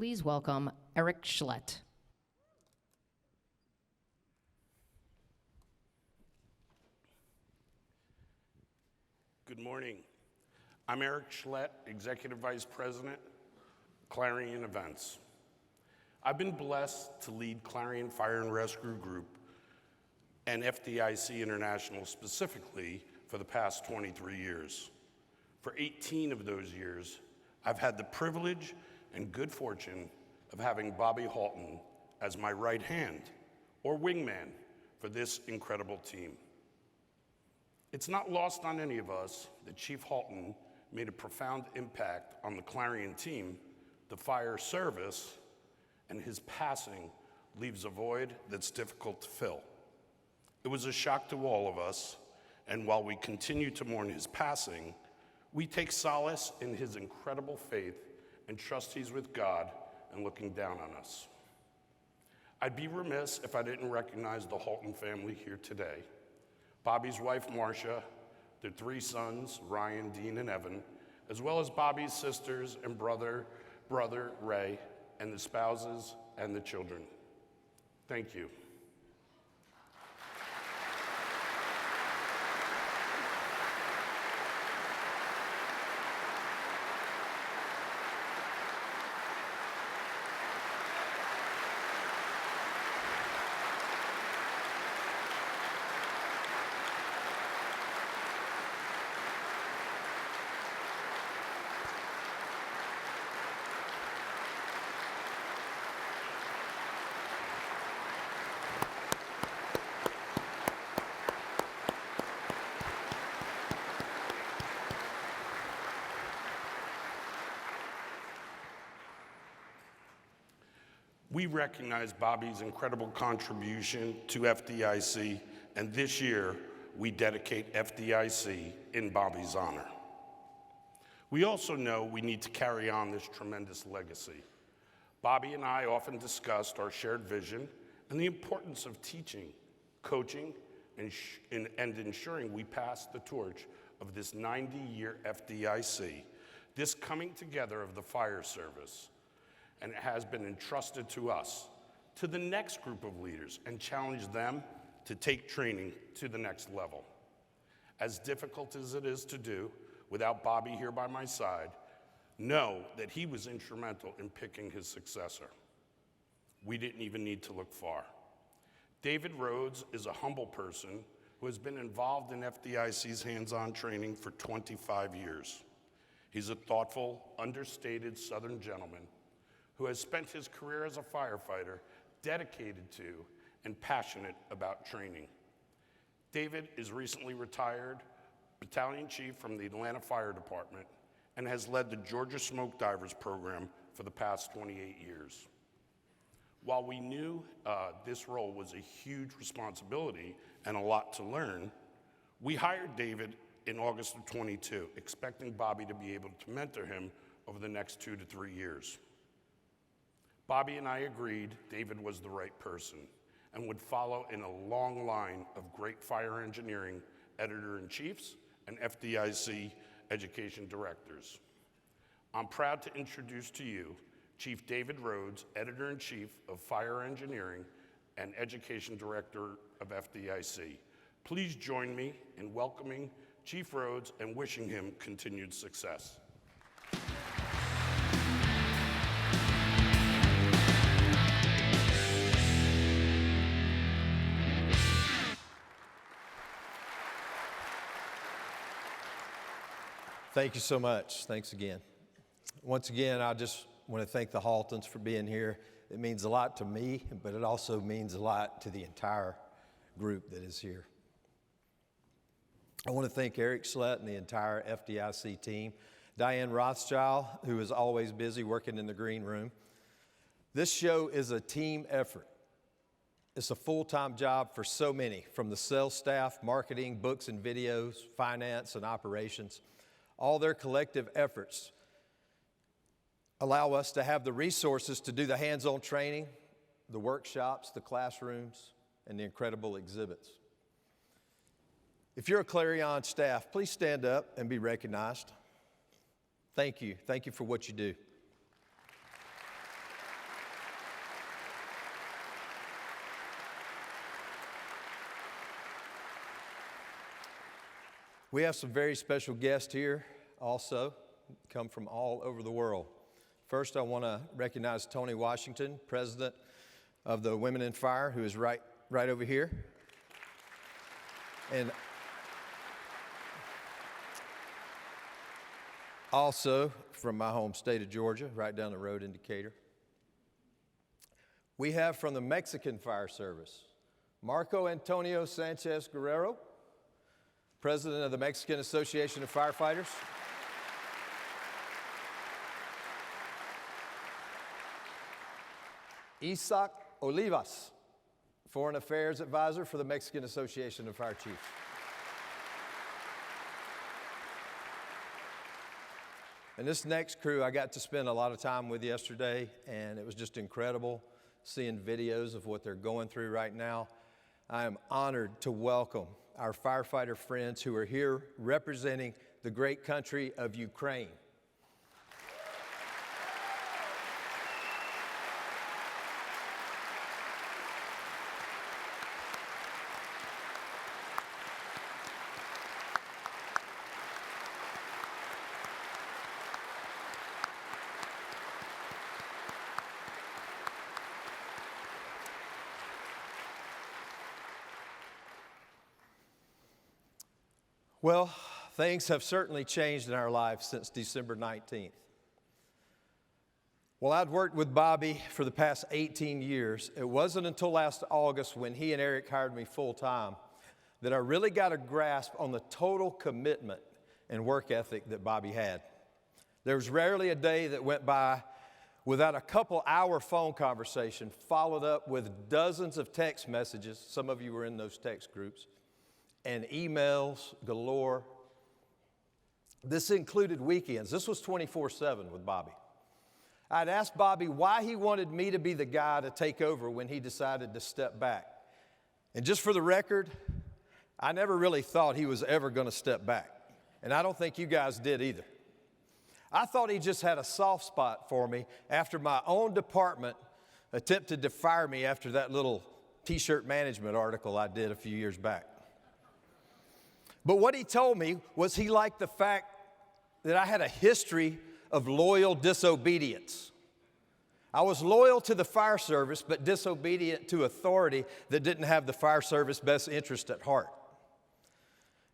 Please welcome Eric Schlett. Good morning. I'm Eric Schlett, Executive Vice President, Clarion Events. I've been blessed to lead Clarion Fire and Rescue Group and FDIC International specifically for the past 23 years. For 18 of those years, I've had the privilege and good fortune of having Bobby Halton as my right hand or wingman for this incredible team. It's not lost on any of us that Chief Halton made a profound impact on the Clarion team, the fire service, and his passing leaves a void that's difficult to fill. It was a shock to all of us, and while we continue to mourn his passing, we take solace in his incredible faith and trust he's with God and looking down on us. I'd be remiss if I didn't recognize the Halton family here today. Bobby's wife, Marcia, their 3 sons, Ryan, Dean, and Evan, as well as Bobby's sisters and brother, Ray, and the spouses and the children. Thank you. We recognize Bobby's incredible contribution to FDIC, and this year we dedicate FDIC in Bobby's honor. We also know we need to carry on this tremendous legacy. Bobby and I often discussed our shared vision and the importance of teaching, coaching, and ensuring we pass the torch of this 90-year FDIC, this coming together of the fire service, and it has been entrusted to us, to the next group of leaders, and challenge them to take training to the next level. As difficult as it is to do, without Bobby here by my side, know that he was instrumental in picking his successor. We didn't even need to look far. David Rhodes is a humble person who has been involved in FDIC's hands-on training for 25 years. He's a thoughtful, understated Southern gentleman who has spent his career as a firefighter dedicated to and passionate about training. David is recently retired battalion chief from the Atlanta Fire Department and has led the Georgia Smoke Divers program for the past 28 years. While we knew this role was a huge responsibility and a lot to learn, we hired David in August of 22, expecting Bobby to be able to mentor him over the next 2 to 3 years. Bobby and I agreed David was the right person and would follow in a long line of great fire engineering editor-in-chiefs and FDIC education directors. I'm proud to introduce to you Chief David Rhodes, Editor-in-Chief of Fire Engineering and Education Director of FDIC. Please join me in welcoming Chief Rhodes and wishing him continued success. Thank you so much. Thanks again. Once again, I just want to thank the Haltons for being here. It means a lot to me, but it also means a lot to the entire group that is here. I want to thank Eric Schlett and the entire FDIC team, Diane Rothschild, who is always busy working in the green room. This show is a team effort. It's a full-time job for so many, from the sales staff, marketing, books and videos, finance, and operations. All their collective efforts allow us to have the resources to do the hands-on training, the workshops, the classrooms, and the incredible exhibits. If you're a Clarion staff, please stand up and be recognized. Thank you. Thank you for what you do. We have some very special guests here also, come from all over the world. First, I want to recognize Tony Washington, president of the Women in Fire, who is right over here. And also from my home state of Georgia, right down the road in Decatur. We have from the Mexican Fire Service, Marco Antonio Sanchez Guerrero, president of the Mexican Association of Firefighters. Isaac Olivas, Foreign Affairs Advisor for the Mexican Association of Fire Chiefs. And this next crew I got to spend a lot of time with yesterday, and it was just incredible seeing videos of what they're going through right now. I am honored to welcome our firefighter friends who are here representing the great country of Ukraine. Well, things have certainly changed in our lives since December 19th. Well, I'd worked with Bobby for the past 18 years. It wasn't until last August when he and Eric hired me full-time that I really got a grasp on the total commitment and work ethic that Bobby had. There was rarely a day that went by without a couple-hour phone conversation followed up with dozens of text messages. Some of you were in those text groups. And emails galore. This included weekends. This was 24/7 with Bobby. I'd asked Bobby why he wanted me to be the guy to take over when he decided to step back. And just for the record, I never really thought he was ever going to step back. And I don't think you guys did either. I thought he just had a soft spot for me after my own department attempted to fire me after that little t-shirt management article I did a few years back. But what he told me was he liked the fact that I had a history of loyal disobedience. I was loyal to the fire service, but disobedient to authority that didn't have the fire service best interest at heart.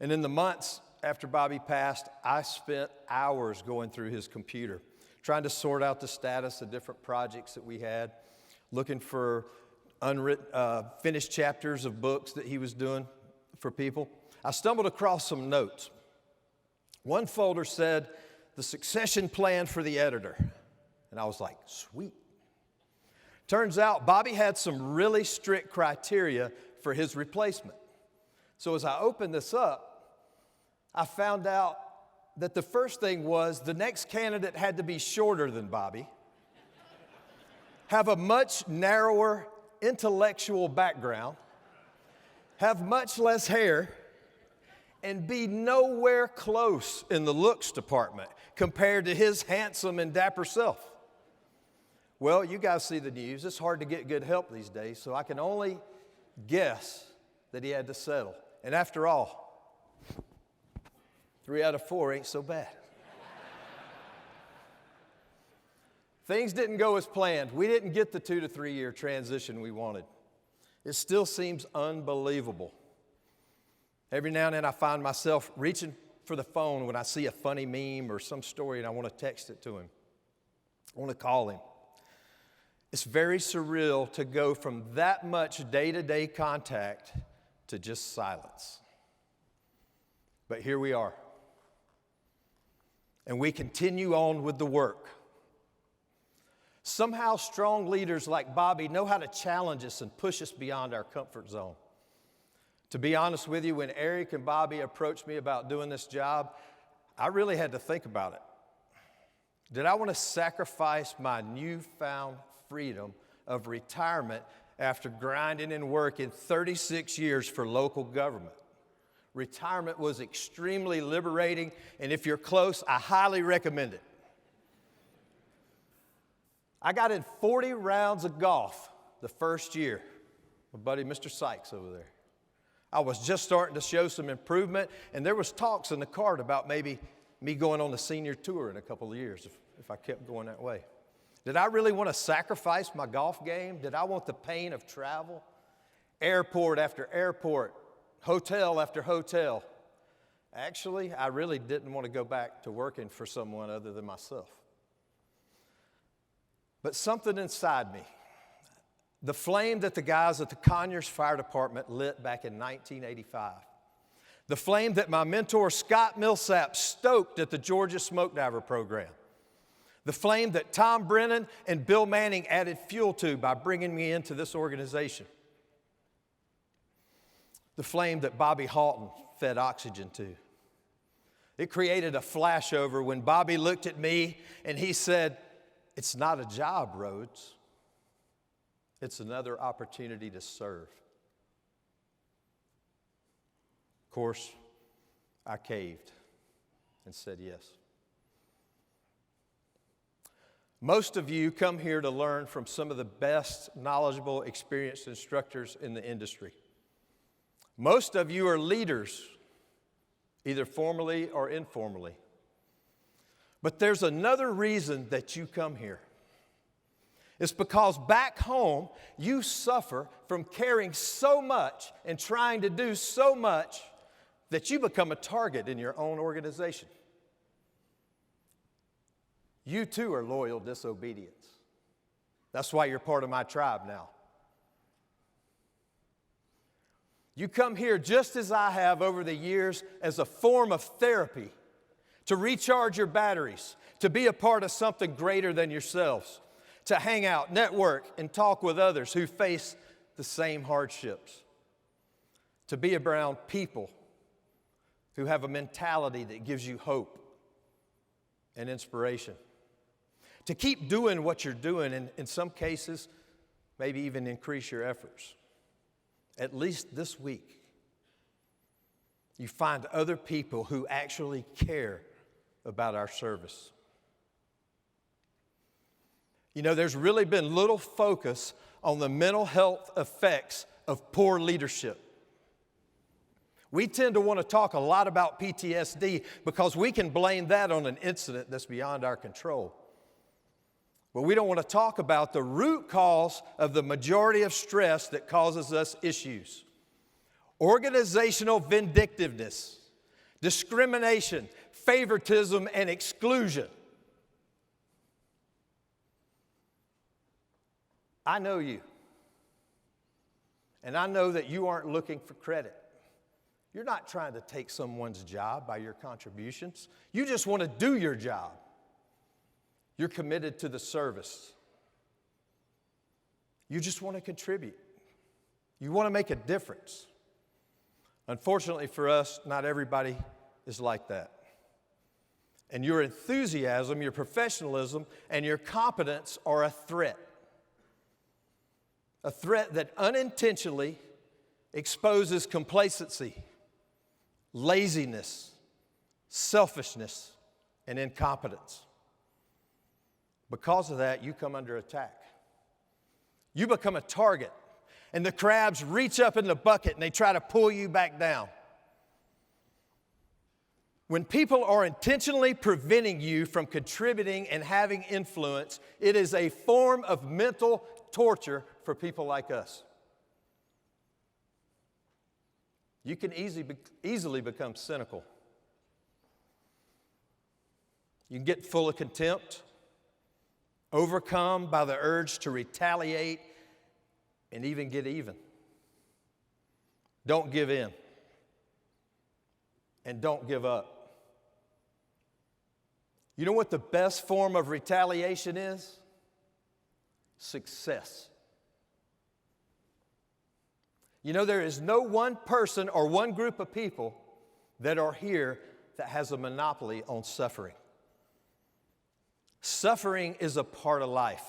And in the months after Bobby passed, I spent hours going through his computer, trying to sort out the status of different projects that we had, looking for finished chapters of books that he was doing for people. I stumbled across some notes. One folder said, "The succession plan for the editor." And I was like, sweet. Turns out Bobby had some really strict criteria for his replacement. So as I opened this up, I found out that the first thing was the next candidate had to be shorter than Bobby, have a much narrower intellectual background, have much less hair, and be nowhere close in the looks department compared to his handsome and dapper self. Well, you guys see the news. It's hard to get good help these days, so I can only guess that he had to settle. And after all, 3 out of 4 ain't so bad. Things didn't go as planned. We didn't get the 2 to 3 year transition we wanted. It still seems unbelievable. Every now and then I find myself reaching for the phone when I see a funny meme or some story and I want to text it to him. I want to call him. It's very surreal to go from that much day-to-day contact to just silence. But here we are. And we continue on with the work. Somehow strong leaders like Bobby know how to challenge us and push us beyond our comfort zone. To be honest with you, when Eric and Bobby approached me about doing this job, I really had to think about it. Did I want to sacrifice my newfound freedom of retirement after grinding and working 36 years for local government? Retirement was extremely liberating, and if you're close, I highly recommend it. I got in 40 rounds of golf the first year. My buddy, Mr. Sykes over there. I was just starting to show some improvement, and there was talks in the cart about maybe me going on the senior tour in a couple of years if I kept going that way. Did I really want to sacrifice my golf game? Did I want the pain of travel? Airport after airport, hotel after hotel. Actually, I really didn't want to go back to working for someone other than myself. But something inside me, the flame that the guys at the Conyers Fire Department lit back in 1985, the flame that my mentor Scott Millsap stoked at the Georgia Smoke Diver program, the flame that Tom Brennan and Bill Manning added fuel to by bringing me into this organization, the flame that Bobby Halton fed oxygen to. It created a flashover when Bobby looked at me and he said, "It's not a job, Rhodes. It's another opportunity to serve." Of course, I caved and said yes. Most of you come here to learn from some of the best, knowledgeable, experienced instructors in the industry. Most of you are leaders, either formally or informally. But there's another reason that you come here. It's because back home, you suffer from caring so much and trying to do so much that you become a target in your own organization. You too are loyal disobedience. That's why you're part of my tribe now. You come here just as I have over the years as a form of therapy, to recharge your batteries, to be a part of something greater than yourselves, to hang out, network, and talk with others who face the same hardships, to be around people who have a mentality that gives you hope and inspiration, to keep doing what you're doing, and in some cases, maybe even increase your efforts. At least this week, you find other people who actually care about our service. You know, there's really been little focus on the mental health effects of poor leadership. We tend to want to talk a lot about PTSD because we can blame that on an incident that's beyond our control. But we don't want to talk about the root cause of the majority of stress that causes us issues. Organizational vindictiveness, discrimination, favoritism, and exclusion. I know you. And I know that you aren't looking for credit. You're not trying to take someone's job by your contributions. You just want to do your job. You're committed to the service. You just want to contribute. You want to make a difference. Unfortunately for us, not everybody is like that. And your enthusiasm, your professionalism, and your competence are a threat. A threat that unintentionally exposes complacency, laziness, selfishness, and incompetence. Because of that, you come under attack. You become a target, and the crabs reach up in the bucket and they try to pull you back down. When people are intentionally preventing you from contributing and having influence, it is a form of mental torture for people like us. You can easily become cynical. You can get full of contempt, overcome by the urge to retaliate and even get even. Don't give in. And don't give up. You know what the best form of retaliation is? Success. You know, there is no one person or one group of people that are here that has a monopoly on suffering. Suffering is a part of life.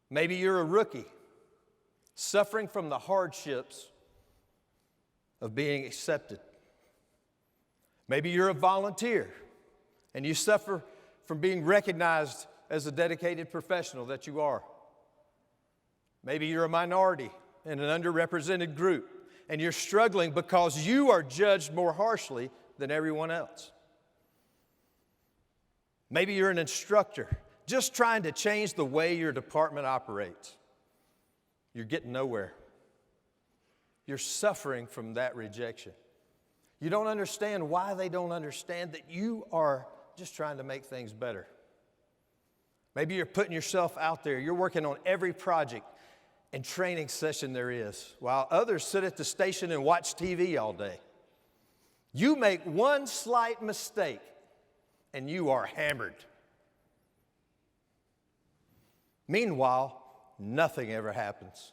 Maybe you're a rookie, suffering from the hardships of being accepted. Maybe you're a volunteer, and you suffer from being recognized as a dedicated professional that you are. Maybe you're a minority in an underrepresented group, and you're struggling because you are judged more harshly than everyone else. Maybe you're an instructor just trying to change the way your department operates. You're getting nowhere. You're suffering from that rejection. You don't understand why they don't understand that you are just trying to make things better. Maybe you're putting yourself out there. You're working on every project and training session there is, while others sit at the station and watch TV all day. You make one slight mistake, and you are hammered. Meanwhile, nothing ever happens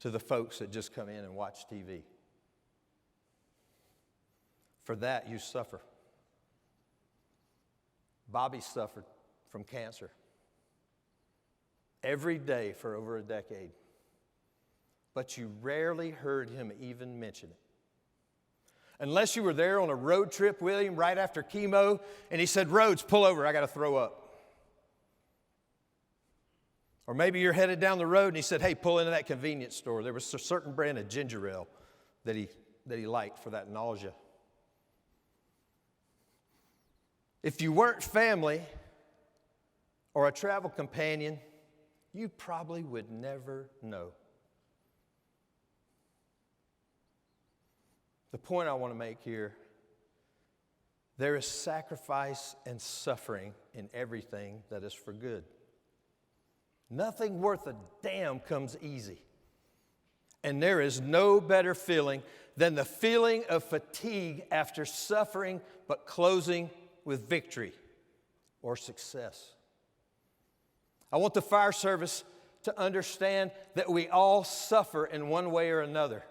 to the folks that just come in and watch TV. For that, you suffer. Bobby suffered from cancer every day for over a decade, but you rarely heard him even mention it. Unless you were there on a road trip with him right after chemo, and he said, "Rhodes, pull over, I got to throw up." Or maybe you're headed down the road, and he said, "Hey, pull into that convenience store." There was a certain brand of ginger ale that he liked for that nausea. If you weren't family or a travel companion, you probably would never know. The point I want to make here, there is sacrifice and suffering in everything that is for good. Nothing worth a damn comes easy. And there is no better feeling than the feeling of fatigue after suffering but closing with victory or success. I want the fire service to understand that we all suffer in one way or another.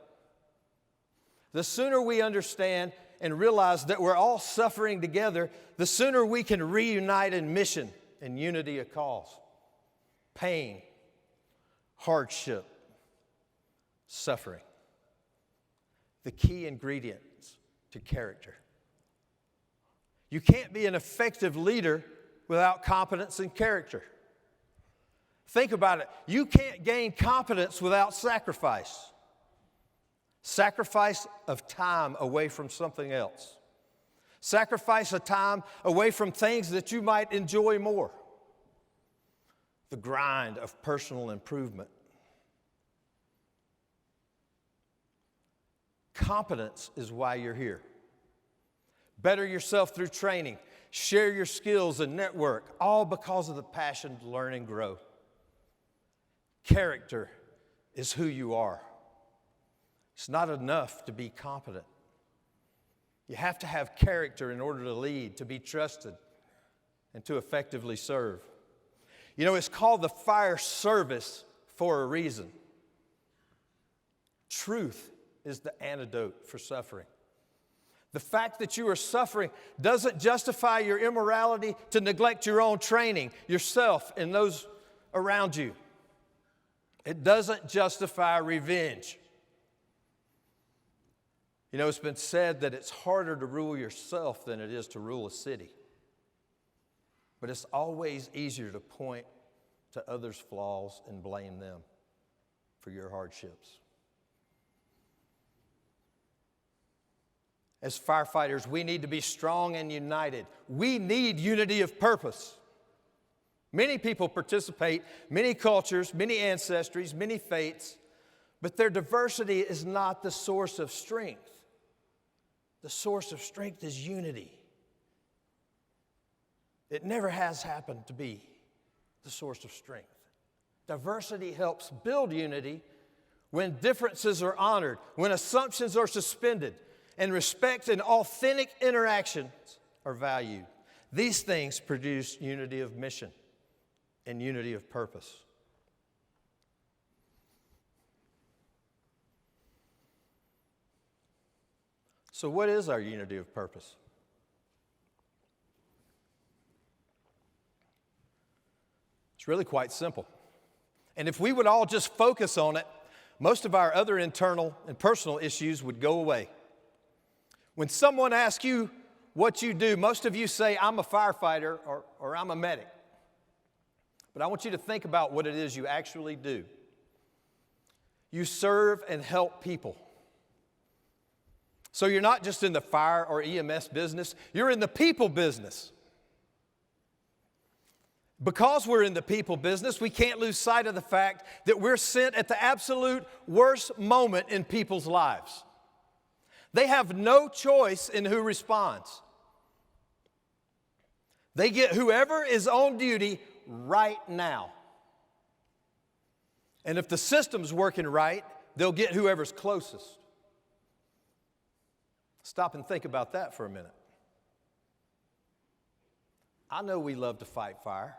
The sooner we understand and realize that we're all suffering together, the sooner we can reunite in mission and unity of cause. Pain, hardship, suffering. The key ingredients to character. You can't be an effective leader without competence and character. Think about it. You can't gain competence without sacrifice. Sacrifice of time away from something else. Sacrifice of time away from things that you might enjoy more. The grind of personal improvement. Competence is why you're here. Better yourself through training. Share your skills and network, all because of the passion to learn and grow. Character is who you are. It's not enough to be competent. You have to have character in order to lead, to be trusted, and to effectively serve. You know, it's called the fire service for a reason. Truth is the antidote for suffering. The fact that you are suffering doesn't justify your immorality to neglect your own training, yourself, and those around you. It doesn't justify revenge. You know, it's been said that it's harder to rule yourself than it is to rule a city. But it's always easier to point to others' flaws and blame them for your hardships. As firefighters, we need to be strong and united. We need unity of purpose. Many people participate, many cultures, many ancestries, many faiths, but their diversity is not the source of strength. The source of strength is unity. It never has happened to be the source of strength. Diversity helps build unity when differences are honored, when assumptions are suspended, and respect and authentic interactions are valued. These things produce unity of mission and unity of purpose. So what is our unity of purpose? It's really quite simple. And if we would all just focus on it, most of our other internal and personal issues would go away. When someone asks you what you do, most of you say, "I'm a firefighter," or "I'm a medic." But I want you to think about what it is you actually do. You serve and help people. So you're not just in the fire or EMS business, you're in the people business. Because we're in the people business, we can't lose sight of the fact that we're sent at the absolute worst moment in people's lives. They have no choice in who responds. They get whoever is on duty right now. And if the system's working right, they'll get whoever's closest. Stop and think about that for a minute. I know we love to fight fire.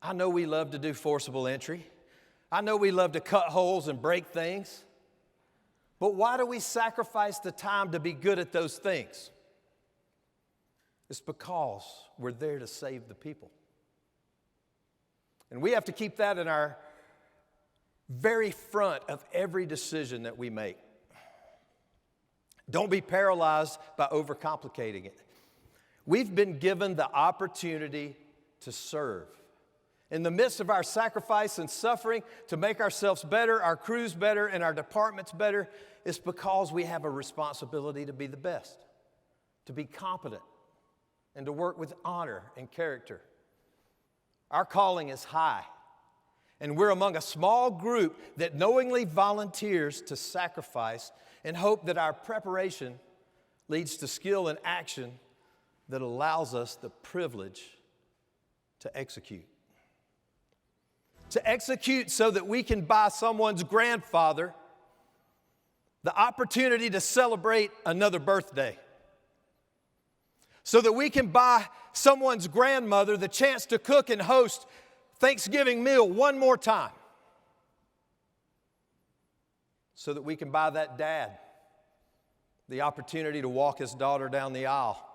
I know we love to do forcible entry. I know we love to cut holes and break things. But why do we sacrifice the time to be good at those things? It's because we're there to save the people. And we have to keep that in our very front of every decision that we make. Don't be paralyzed by overcomplicating it. We've been given the opportunity to serve. In the midst of our sacrifice and suffering to make ourselves better, our crews better, and our departments better, it's because we have a responsibility to be the best, to be competent, and to work with honor and character. Our calling is high, and we're among a small group that knowingly volunteers to sacrifice and hope that our preparation leads to skill and action that allows us the privilege to execute. To execute so that we can buy someone's grandfather the opportunity to celebrate another birthday. So that we can buy someone's grandmother the chance to cook and host Thanksgiving meal one more time. So that we can buy that dad the opportunity to walk his daughter down the aisle.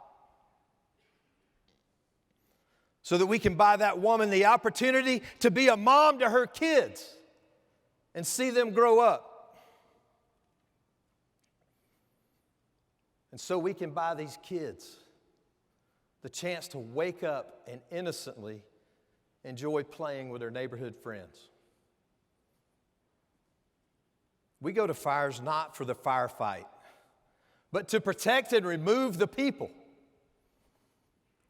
So that we can buy that woman the opportunity to be a mom to her kids and see them grow up. And so we can buy these kids the chance to wake up and innocently enjoy playing with their neighborhood friends. We go to fires not for the firefight, but to protect and remove the people.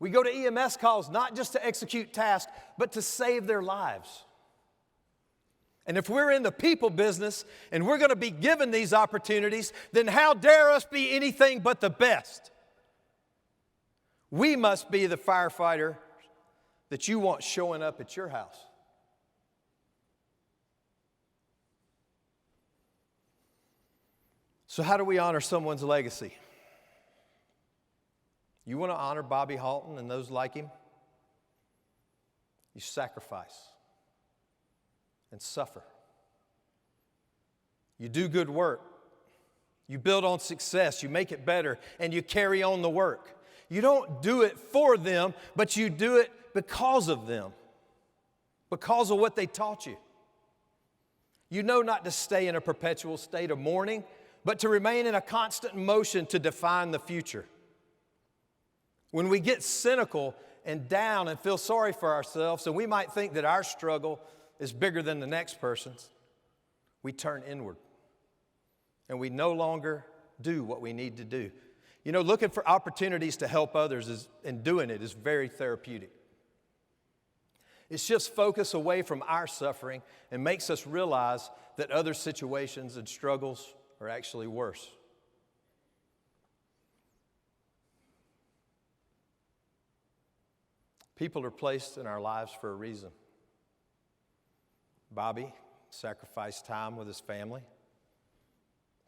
We go to EMS calls not just to execute tasks, but to save their lives. And if we're in the people business and we're going to be given these opportunities, then how dare us be anything but the best? We must be the firefighter that you want showing up at your house. So how do we honor someone's legacy? You want to honor Bobby Halton and those like him? You sacrifice and suffer. You do good work. You build on success. You make it better, and you carry on the work. You don't do it for them, but you do it because of them, because of what they taught you. You know not to stay in a perpetual state of mourning, but to remain in a constant motion to define the future. When we get cynical and down and feel sorry for ourselves, and we might think that our struggle is bigger than the next person's, we turn inward. And we no longer do what we need to do. You know, looking for opportunities to help others and doing it is very therapeutic. It shifts focus away from our suffering and makes us realize that other situations and struggles are actually worse. People are placed in our lives for a reason. Bobby sacrificed time with his family,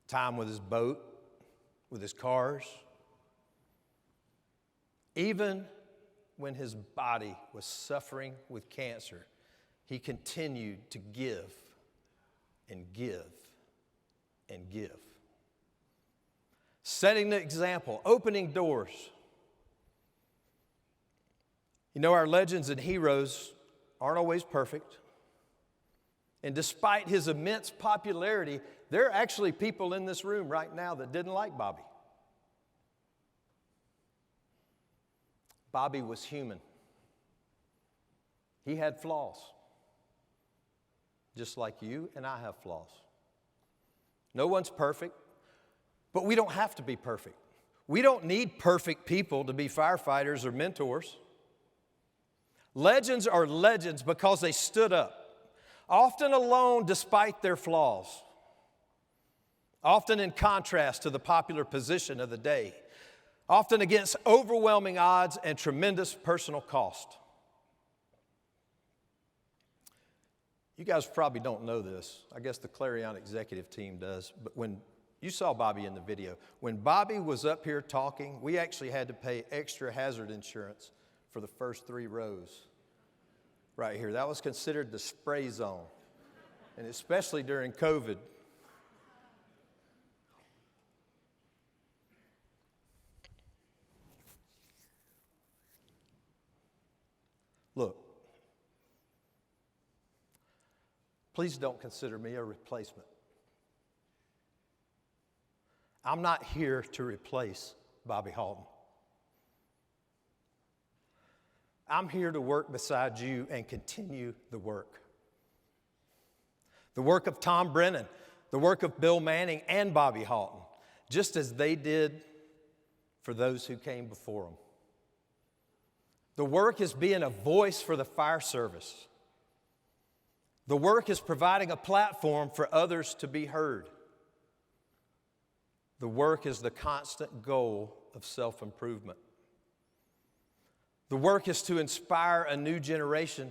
time with his boat, with his cars. Even when his body was suffering with cancer, he continued to give and give and give. Setting the example, opening doors. You know, our legends and heroes aren't always perfect. And despite his immense popularity, there are actually people in this room right now that didn't like Bobby. Bobby was human. He had flaws, just like you and I have flaws. No one's perfect, But we don't have to be perfect. We don't need perfect people to be firefighters or mentors. Legends are legends because they stood up, often alone despite their flaws, often in contrast to the popular position of the day, often against overwhelming odds and tremendous personal cost. You guys probably don't know this. I guess the Clarion executive team does, but when you saw Bobby in the video. When Bobby was up here talking, we actually had to pay extra hazard insurance for the first 3 rows right here. That was considered the spray zone, and especially during COVID. Look, please don't consider me a replacement. I'm not here to replace Bobby Halton. I'm here to work beside you and continue the work. The work of Tom Brennan, the work of Bill Manning and Bobby Halton, just as they did for those who came before them. The work is being a voice for the fire service. The work is providing a platform for others to be heard. The work is the constant goal of self-improvement. The work is to inspire a new generation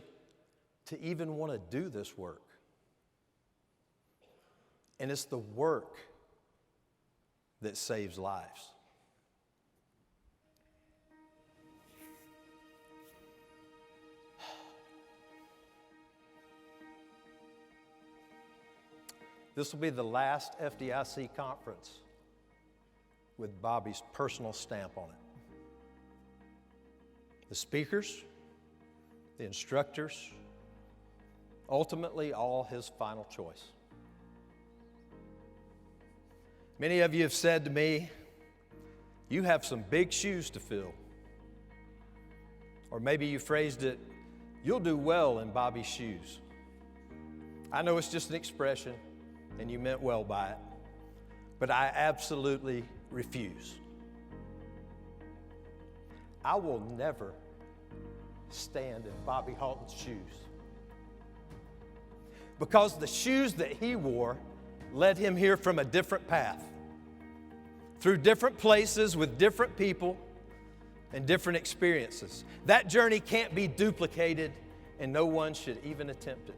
to even want to do this work. And it's the work that saves lives. This will be the last FDIC conference with Bobby's personal stamp on it. The speakers, the instructors, ultimately all his final choice. Many of you have said to me, you have some big shoes to fill. Or maybe you phrased it, you'll do well in Bobby's shoes. I know it's just an expression, and you meant well by it, but I absolutely refuse. I will never stand in Bobby Halton's shoes, because the shoes that he wore led him here from a different path, through different places with different people and different experiences. That journey can't be duplicated, and no one should even attempt it.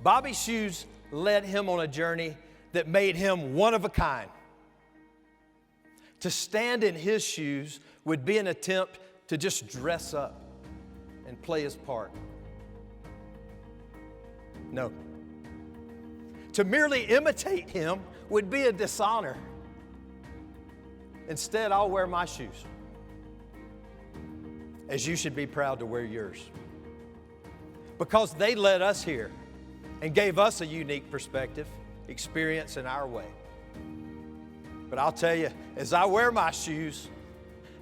Bobby's shoes led him on a journey that made him one of a kind. To stand in his shoes would be an attempt to just dress up and play his part. No. To merely imitate him would be a dishonor. Instead, I'll wear my shoes, as you should be proud to wear yours, because they led us here and gave us a unique perspective, experience in our way. But I'll tell you, as I wear my shoes,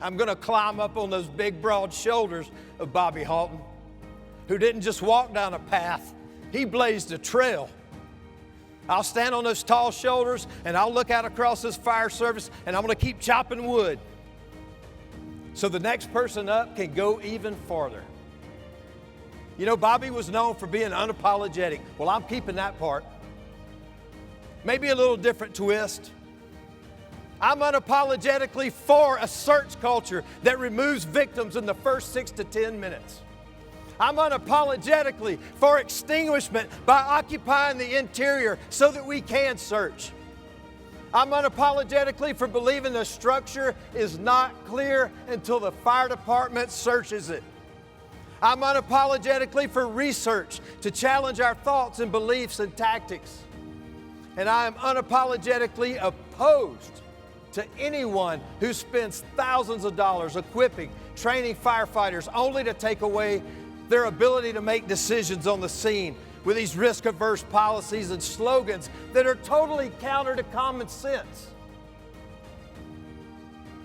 I'm going to climb up on those big, broad shoulders of Bobby Halton, who didn't just walk down a path, he blazed a trail. I'll stand on those tall shoulders, and I'll look out across this fire service, and I'm going to keep chopping wood so the next person up can go even farther. You know, Bobby was known for being unapologetic. Well, I'm keeping that part. Maybe a little different twist. I'm unapologetically for a search culture that removes victims in the first 6 to 10 minutes. I'm unapologetically for extinguishment by occupying the interior so that we can search. I'm unapologetically for believing the structure is not clear until the fire department searches it. I'm unapologetically for research to challenge our thoughts and beliefs and tactics. And I am unapologetically opposed to anyone who spends thousands of dollars equipping, training firefighters only to take away their ability to make decisions on the scene with these risk-averse policies and slogans that are totally counter to common sense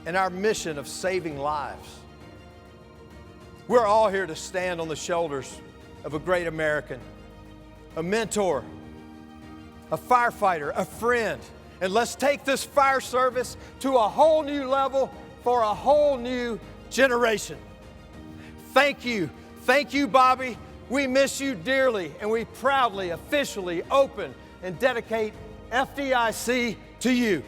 and our mission of saving lives. We're all here to stand on the shoulders of a great American, a mentor, a firefighter, a friend, And let's take this fire service to a whole new level for a whole new generation. Thank you. Thank you, Bobby. We miss you dearly, and we proudly, officially open and dedicate FDIC to you.